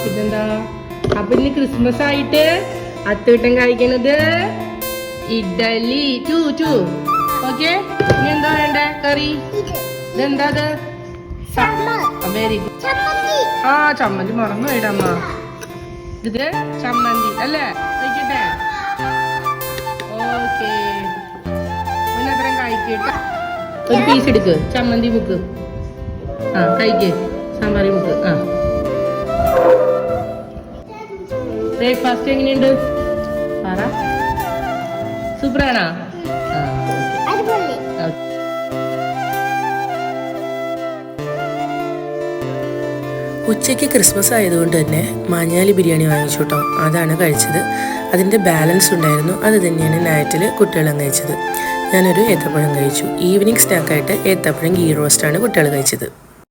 പിന്നെന്താ? അപ്പൊ ഇനി ക്രിസ്മസ് ആയിട്ട് അത്തൂട്ടം കഴിക്കണത് ഇഡലി. ഓക്കെ, ഇനി എന്താ വേണ്ടേ? കറി. ഇതെന്താ? Very good. ചമ്മന്തി മറന്നു പോയിടമ്മ. ഇത് ചമ്മന്തി അല്ലേ? കഴിക്കട്ടെ. ഓക്കെ, പിന്നെ അത്രയും കഴിക്കട്ടെ. ഒരു പീസ് എടുക്ക്, ചമ്മന്തി മുക്ക്. കഴിക്ക്, സാമ്പാറി മുക്ക്. ബ്രേക്ക്ഫാസ്റ്റ് എങ്ങനെയുണ്ട്? പറ. സൂപ്പറാണോ? ഉച്ചയ്ക്ക് ക്രിസ്മസ് ആയതുകൊണ്ട് തന്നെ മാഞ്ഞാലി ബിരിയാണി വാങ്ങിച്ചു കേട്ടോ. അതാണ് കഴിച്ചത്. അതിൻ്റെ ബാലൻസ് ഉണ്ടായിരുന്നു. അത് തന്നെയാണ് നൈറ്റിൽ കുട്ടികളും കഴിച്ചത്. ഞാനൊരു ഏത്തപ്പഴം കഴിച്ചു. ഈവനിങ് സ്നാക്കായിട്ട് ഏത്തപ്പഴം ഗീ റോസ്റ്റാണ് കുട്ടികൾ കഴിച്ചത്.